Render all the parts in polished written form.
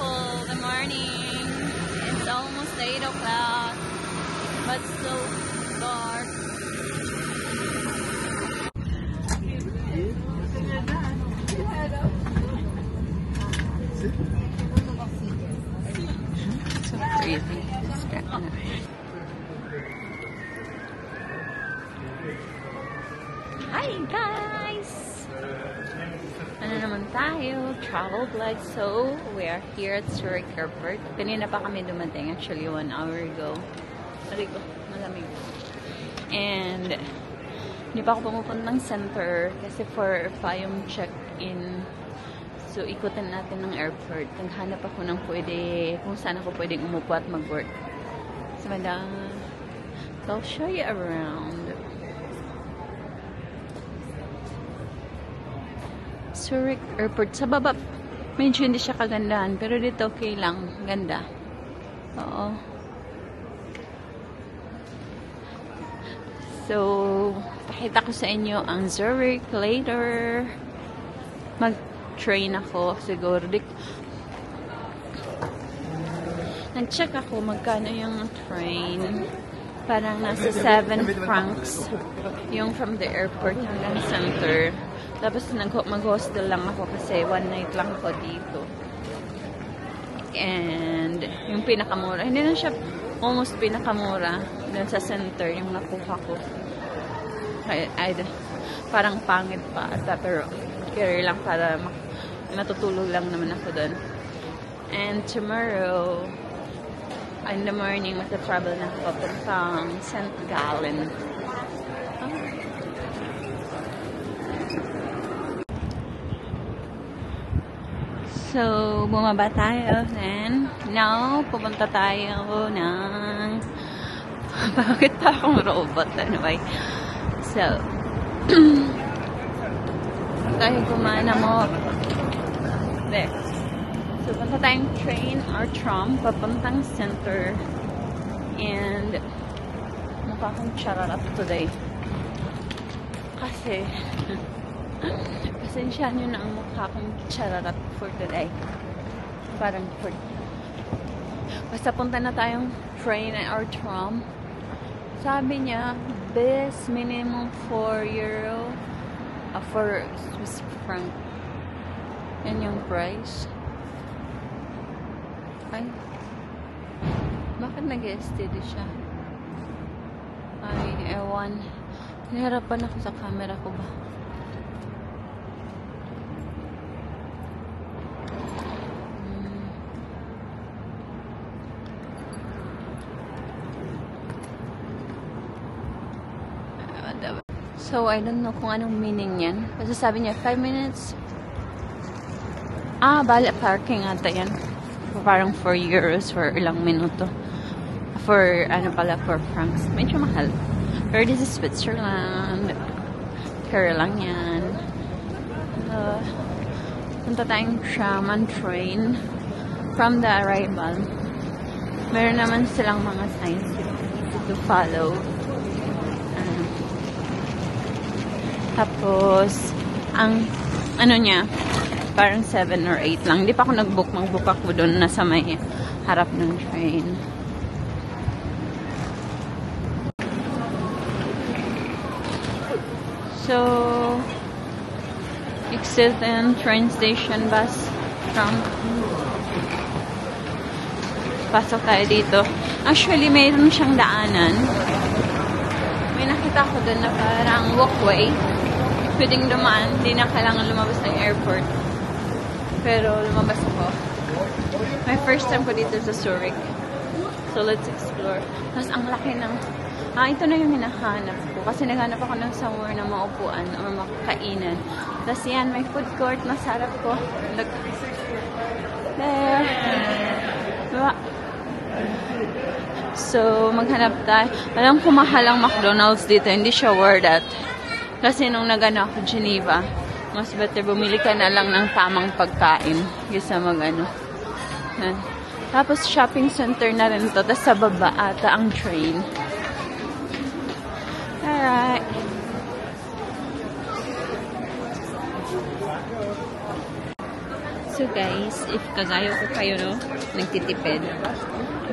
beautiful. The morning. It's almost 8 o'clock, but still dark. So crazy. Hi guys! Ano naman tayo? Travel vlog. So, we are here at Zurich Airport. Kanina pa kami dumating. Actually, 1 hour ago. Sorry ko, malamig. And, hindi pa ako pumupuntang center kasi 4 pa yung check-in. So, ikutan natin ng airport. Naghanap ako ng kung saan ako pwedeng umupo at mag-work. So, I'll show you around. Zurich Airport. Sa baba, medyo hindi siya kagandahan. Pero dito, okay lang. Ganda. Oo. So, pakita ko sa inyo ang Zurich later. Mag-train ako. Siguro. Nag-check ako magkano yung train. Parang nasa 7 francs. Yung from the airport hanggang center. Tapos mag-hostel lang ako kasi 1 night lang ako dito. And yung pinakamura, hindi na siya almost pinakamura dun sa center yung nakuha ko. Parang pangit pa ata, pero carry lang para matutulog lang naman ako dun. And tomorrow, in the morning, magta-travel na ako papuntang St. Gallen. So, bumaba tayo. Then, now, pupunta tayo ng... Bakit pa akong robot? Anyway. So, tayo kumana mo. There. So, punta tayong train or tram papuntang center. And, mukha akong chararap today. Kasi, pasensya nyo na ang mukha kong chararap for today. Parang basta punta na tayong train or tram. Sabi niya, best minimum 4 euro. 4 Swiss franc. Yan yung price. Ay. Bakit nag-STD siya? Ay, ewan. Nahirapan ako sa camera ko ba? So, I don't know kung anong meaning yan. Kasi sabi niya, 5 minutes. Bala, parking ata yan. Parang 4 euros for ilang minuto. For, 4 francs. Medyo mahal. Pero this is Switzerland. Care lang yan. Punta tayong tram and train from the arrival. Meron naman silang mga signs to follow. Tapos, ang, niya, parang 7 or 8 lang. Hindi pa ako nag-book. Mag-book ako doon na sa may harap ng train. So, exit and train station bus from pasok tayo dito. Actually, mayroon siyang daanan. May nakita ko doon na parang walkway. Pwedeng dumaan, hindi na kailangan lumabas ng airport. Pero lumabas ako. My first time ko dito sa Zurich. So let's explore. Tapos ang laki ng... ito na yung hinahanap ko. Kasi naghanap ako ng somewhere na maupuan or makakainan. Tapos yan, may food court. Masarap ko. Look. There. Diba? So, maghanap tayo. Alam ko mahal ang McDonald's dito. Hindi siya worth it. Kasi nung nagano ako Geneva, mas better bumili ka na lang ng tamang pagkain kaysa magano. Tapos shopping center na rin to. Tapos sa baba ata ang train. Alright. So guys, if kagaya ko kayo, no, nagtitipid,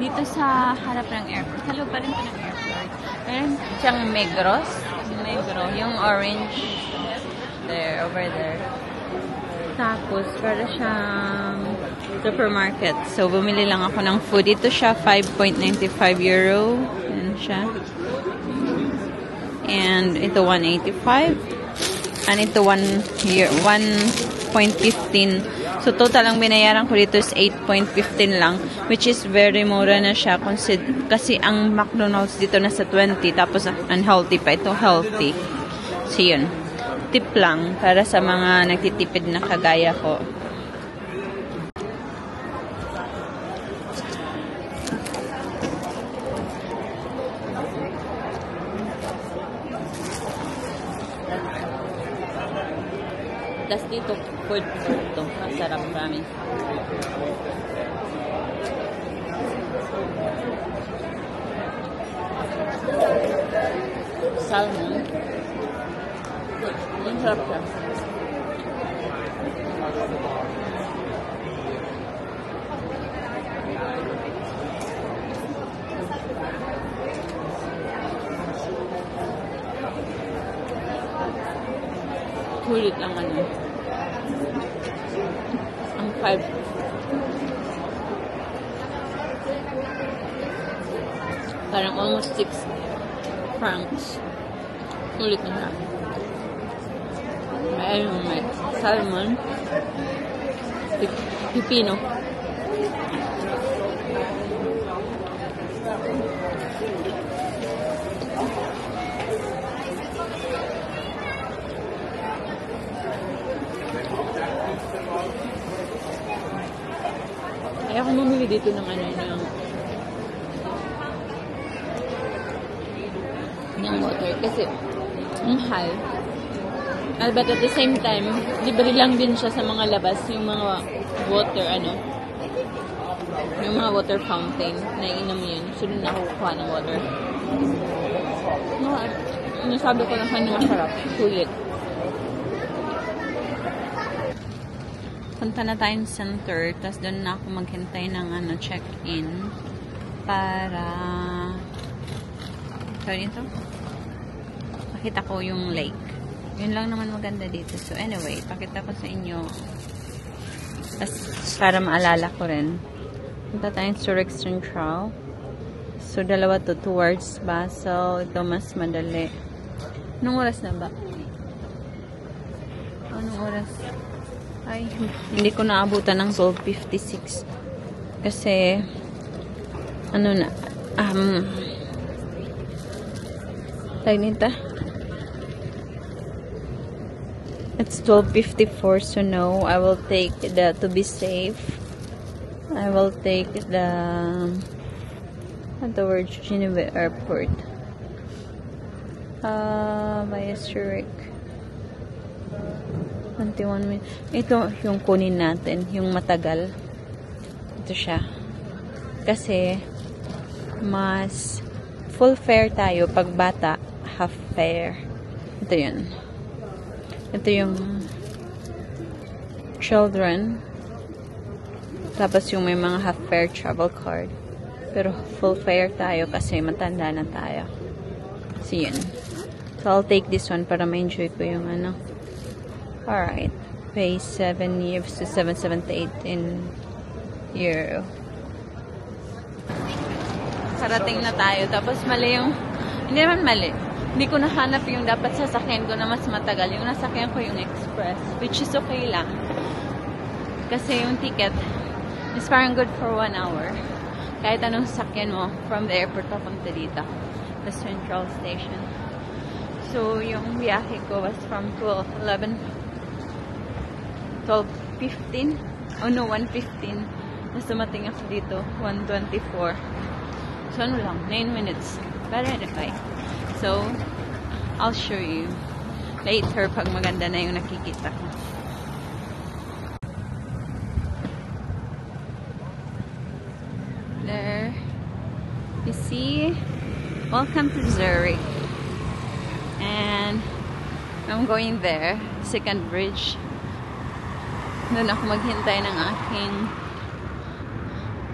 dito sa harap ng airport, sa loob pa rin ito ng airport, meron siyang Migros, yung orange, there, over there. Tapos, para siyang supermarket. So, bumili lang ako ng food. Ito siya, 5.95 euro. Yan siya. And ito, 185. And ito, 1.15. So, total ang binayaran ko dito is 8.15 lang. Which is very mura na siya. Kasi ang McDonald's dito nasa 20. Tapos, unhealthy pa. Ito, healthy. So, yun. Tip lang para sa mga nagtitipid na kagaya ko. Tapos dito, food court to. Masarap, promise. Salmon. Ang sarap siya. Sulit ang ano. Ang 5. Parang almost 6 francs. Sulit na siya. May salmon, pipino. Kaya ako bumili dito ng ng water kasi mahal. But at the same time, libre lang din siya sa mga labas, yung mga water, yung mga water fountain, na inom yun. So, doon ako kukuha ng water. Nasabi ko lang kanya masarap. Sulit. Punta na tayong center, tapos doon na ako maghintay ng check-in para makita ko yung lake. Yun lang naman maganda dito. So, anyway, pakita ko sa inyo. Tapos, para maalala ko rin. Punta tayong Zurich Central. So, dalawa to towards Basel. Ito mas madali. Anong oras na ba? Anong oras? Ay, hindi ko naabutan ng 12:56. Kasi, tayo nita. It's 12:54, so no, I will take to be safe. I will take towards Geneva Airport. Via Zurich. 21 minutes. Ito yung kunin natin, yung matagal. Ito siya. Kasi, mas full fare tayo pag bata, half fare. Ito yun. Ito yung children. Tapos yung may mga half fare travel card. Pero full fare tayo kasi matanda na tayo. So yun. So I'll take this one para ma-enjoy ko yung Alright. Pay 7 euros to 7.78 in euro. Karating na tayo. Tapos mali yung... Hindi naman mali. Hindi ko nahanap yung dapat sasakyan ko na mas matagal. Yung nasakyan ko yung express. Which is okay lang. Kasi yung ticket is parang good for 1 hour. Kahit anong sasakyan mo from the airport papunta dito. The Central Station. So, yung biyahe ko was from 12:15. Oh no, 1:15. Tapos dumating ako dito, 1:24. So, 9 minutes. But anyway. So, I'll show you later pag maganda na yung nakikita ko. There. You see? Welcome to Zurich. And I'm going there. Second bridge. Doon ako maghintay ng aking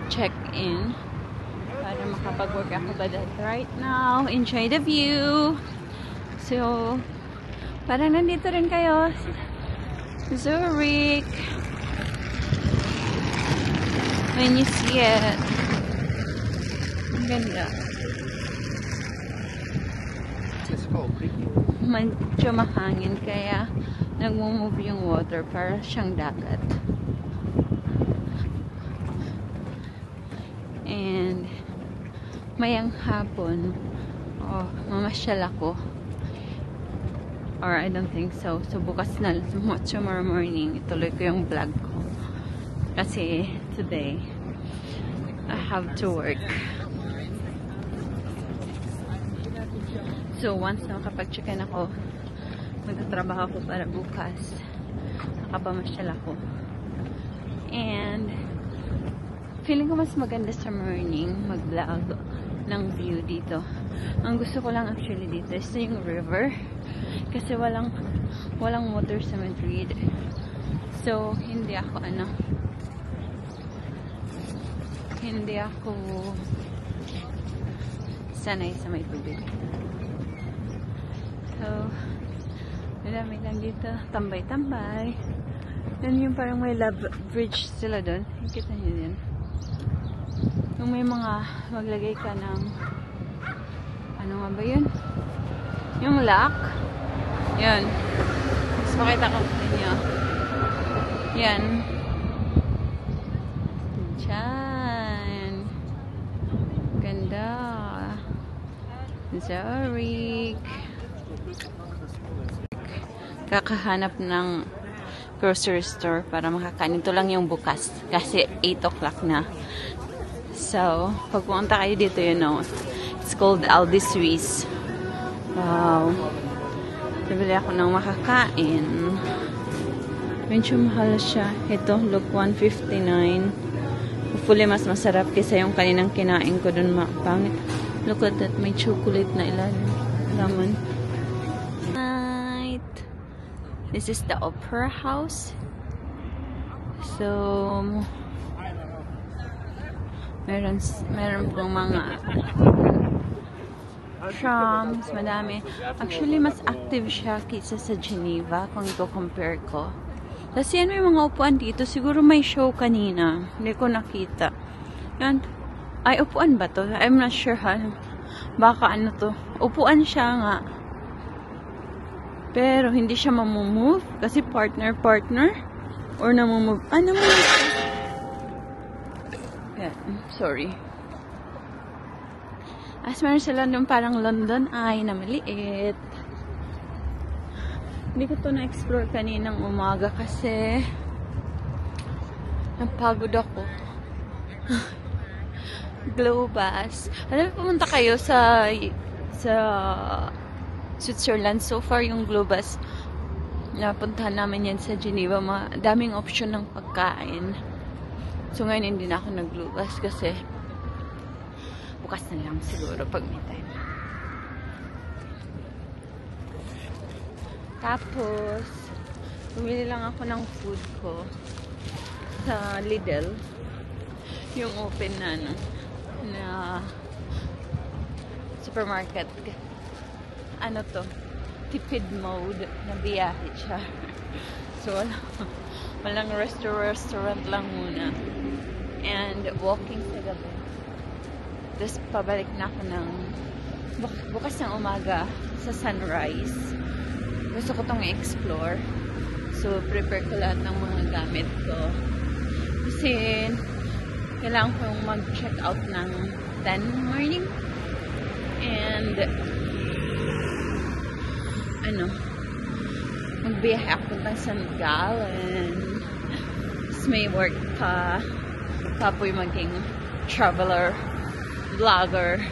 check-in para makapag-work ako. But right now, enjoy the view. So, parang nandito rin kayo. Zurich. When you see it. Ang ganda. Medyo mahangin kaya nagmo-move yung water para siyang dagat. And mayang hapon mamasyal ako. Or I don't think so. So bukas na, tomorrow morning, ituloy ko yung vlog ko. Kasi today, I have to work. So once na makapag-check-in ako, magtatrabaho ako para bukas. Nakapamasyal ako. And feeling ko mas maganda sa morning mag-vlog ng view dito. Ang gusto ko lang actually dito is yung river. Kasi walang water sa Madrid. So, hindi ako sanay sa may tubig. So, marami lang dito. Tambay-tambay. Yan yung parang may love bridge sila doon. Kita niyo yan. Yung may mga maglagay ka ng ano nga ba yun? Yung lock. Yan. Mas makita ko sa inyo. Yan. Diyan. Ganda. Zurich. Kakahanap ng grocery store para makakain. Ito lang yung bukas. Kasi 8 o'clock na. So, pag pumunta kayo dito, you know, it's called Aldi Suisse. Wow. Nabili ako ng makakain. Medyo mahal siya. Ito, look, 159. Hopefully, mas masarap kaysa yung kaninang kinain ko dun. Pangit. Look at that. May chocolate na ilalim. Laman. Night. This is the Opera House. So, meron pong mga trams, madami. Actually, mas active siya kaysa sa Geneva kung i-compare ko. Kasi yan, may mga upuan dito. Siguro may show kanina. Hindi ko nakita. Yan. Ay, upuan ba to? I'm not sure ha. Baka ano to. Upuan siya nga. Pero hindi siya mamumove. Kasi partner. Or namumove. Ano mo? Yeah, sorry. As meron sila doon parang London Eye na maliit. Hindi ko to na-explore kaninang umaga kasi napagod ako. Globus. Alam mo, pumunta kayo sa Switzerland. So far, yung Globus, napuntahan namin yan sa Geneva. Daming option ng pagkain. So, ngayon hindi na ako nag-Globus kasi bukas na lang siguro pag may time. Tapos, bumili lang ako ng food ko sa Lidl. Yung open na supermarket. Ano to? Tipid mode na biyahe siya. So, walang restaurant lang muna. And walking sa gabi. Tapos, pabalik na ako ng bukas ng umaga sa sunrise. Gusto ko itong i-explore. So, prepare ko lahat ng mga gamit ko. Kasi, kailangan kong mag-check out ng 10 morning. And, magbiyahe ako ng San Gallen. Tapos may work pa. Kapoy maging traveler, vlogger.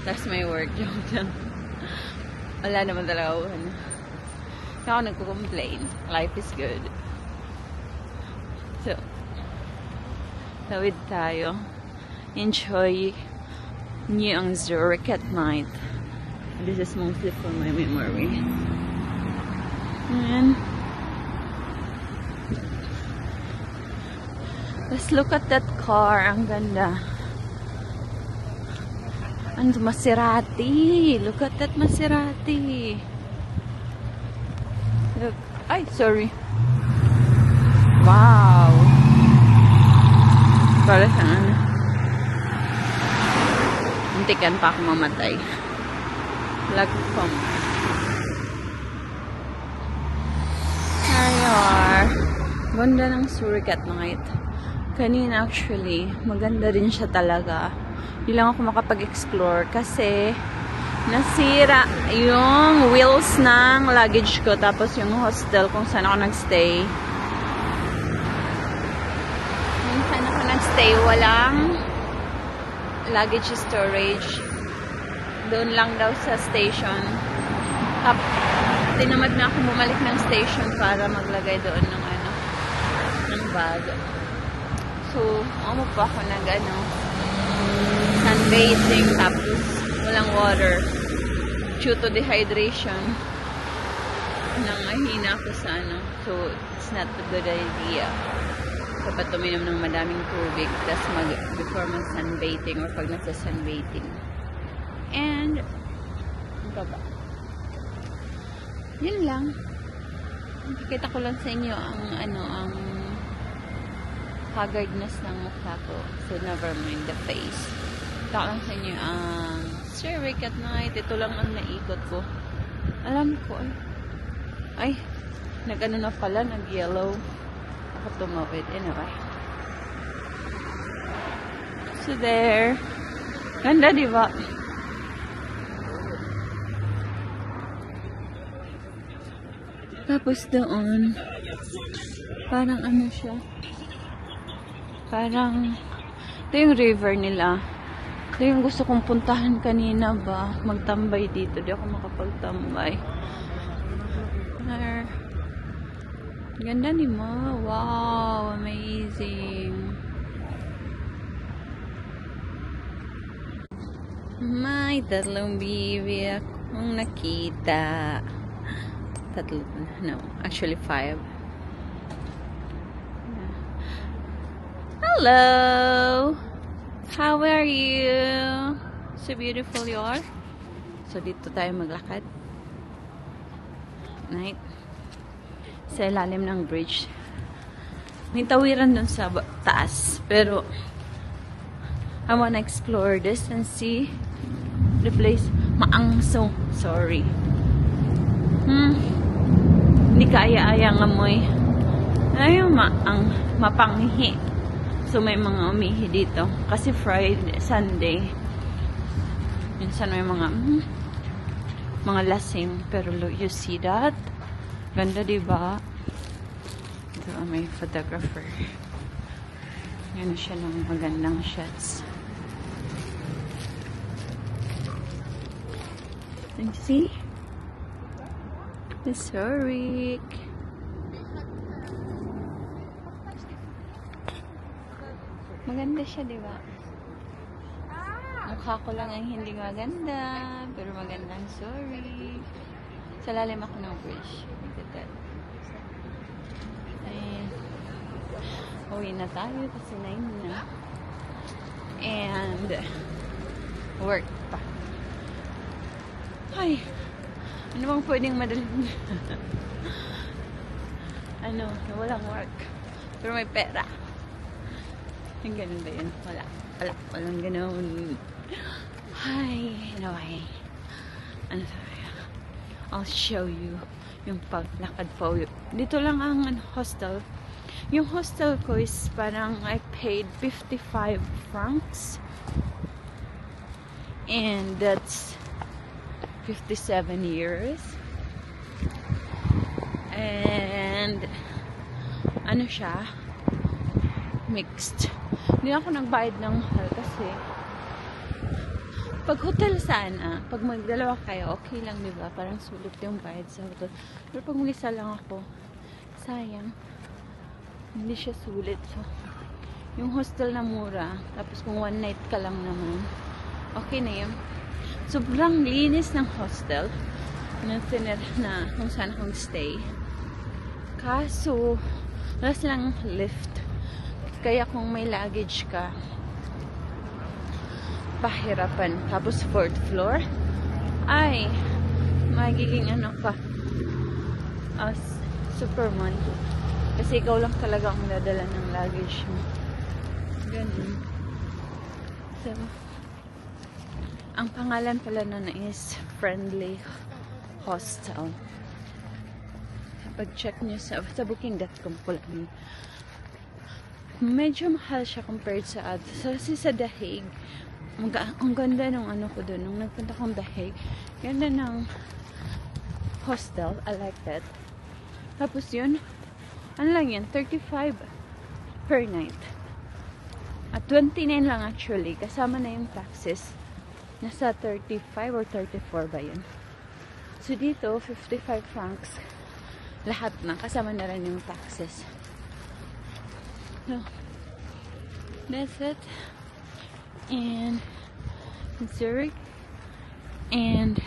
Tapos may work. Wala naman talaga ako. Hindi ako nagko-complain. Life is good. So, tawid tayo. Enjoy niyo ang Zurich at night. This is mostly for my memory. And Let's look at that car. Ang ganda. And Maserati. Look at that Maserati. Look. Ay, sorry. Wow. Para sa ano. Muntikan pa ako mamatay. Lagpong. There you are. Ganda ng Surat mga ito. Kanina actually, maganda rin siya talaga. Hindi lang ako makapag-explore kasi nasira yung wheels ng luggage ko. Tapos yung hostel kung saan ako nagstay. Kung saan ako nagstay, walang luggage storage. Doon lang daw sa station. Tinamad na ako bumalik ng station para maglagay doon ng ano, ng bag. So, amo pa ako sunbathing tapos walang water due to dehydration. Nangahina ako sa ano. So, it's not a good idea. Dapat tuminom ng madaming tubig before mag-sunbathing or pag nagsa-sunbathing. And, ano ba? Yun lang. Nakikita ko lang sa inyo ang haggardness ng mukha ko. So, never mind the face. Ito lang sa inyo ang Surat at night. Ito lang ang naikot ko. Alam ko, ay, nag-ano na pala, nag-yellow. Ako tumawid. Anyway. So, there. Ganda, diba? Tapos doon, parang ano siya, parang, ito yung river nila. Ito yung gusto kong puntahan kanina ba, magtambay dito. Di ako makapagtambay. Ganda ni Ma. Wow, amazing. May tatlong bibi akong nakita. Tatlo, no, actually 5. Hello! How are you? So beautiful you are. So dito tayo maglakad. Night. Sa ilalim ng bridge. May tawiran dun sa taas. Pero I wanna explore this and see the place. Maangsong. Sorry. Hindi kaaya-aya ng amoy. Ayaw mapanghi. So, may mga umihi dito. Kasi Friday, Sunday, minsan may mga lasing. Pero look, you see that? Ganda, diba? Ito, may photographer. Yan siya ng magandang shots. And see? The Surat. Maganda siya, di ba? Mukha ko lang ang hindi maganda, pero magandang Surat. Sa lalim ako ng bridge. Ayan. Uwi na tayo kasi 9 na. And work pa. Ay! Ano bang pwedeng madaling walang work. Pero may pera. Yung ganun ba yun? Walang ganun. Hi, anyway. I'll show you yung paglakad po. Dito lang ang hostel. Yung hostel ko is parang I paid 55 francs. And that's 57 years. And ano siya? Mixed. Hindi ako nagbayad ng mahal kasi pag hotel sana, pag magdalawa kayo, okay lang, diba? Parang sulit yung bayad sa hotel. Pero pag mag-isa lang ako, sayang. Hindi siya sulit. So, yung hostel na mura, tapos kung one night ka lang naman, okay na yun. Sobrang linis ng hostel na kung saan akong stay. Kaso, wala silang lift. Kaya kung may luggage ka, pahirapan. Tapos 4th floor, ay, magiging ano ka, as Superman. Kasi ikaw lang talaga ang dadala ng luggage mo. Ganun. So, ang pangalan pala nun is Friendly Hostel. Pag-check nyo sa booking.com po lang. Medyo mahal siya compared sa others. Kasi sa The Hague, ang ganda nung ano ko doon. Nung nagpunta kong The Hague, ganda ng hostel. I like that. Tapos yun, ano lang yan, 35 per night. At 29 lang actually. Kasama na yung taxes. Nasa 35 or 34 ba yun? So dito, 55 francs. Lahat na. Kasama na rin yung taxes. So, that's it. And Zurich. And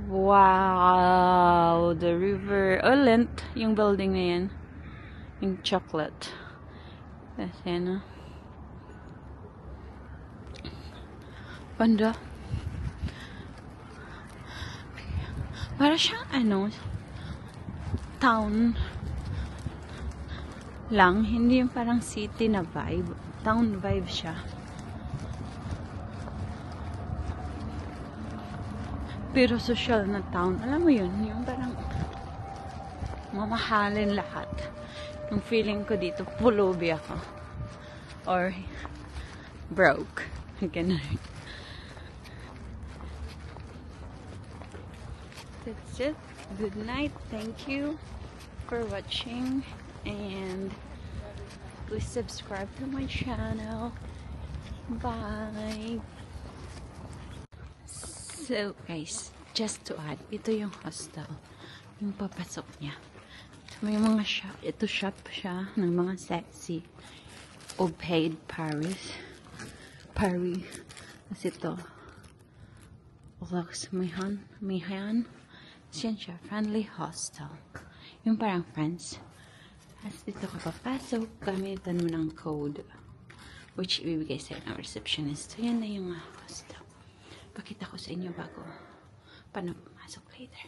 wow, the river. Oh, Lent. Yung building na yan. Yung chocolate. Kasi na. Panda. Para siyang ano, town lang, hindi yung parang city na vibe. Town vibe siya. Pero social na town. Alam mo yun, yung parang mamahalin lahat. Yung feeling ko dito, pulubi ako. Or broke. Ganun. That's it. Good night. Thank you for watching. And please subscribe to my channel. Bye. So guys, just to add, ito yung hostel. Yung papasok niya. May mga shop. Ito shop siya ng mga sexy. Obeyed Paris. Kasi ito. Looks Mihan. Yan siya. Friendly hostel. Yung parang friends. As dito ka papasok, gamitan mo ng code. Which ibibigay sa'yo ng receptionist. So yan na yung hostel. Pakita ko sa inyo bago paano pumasok later.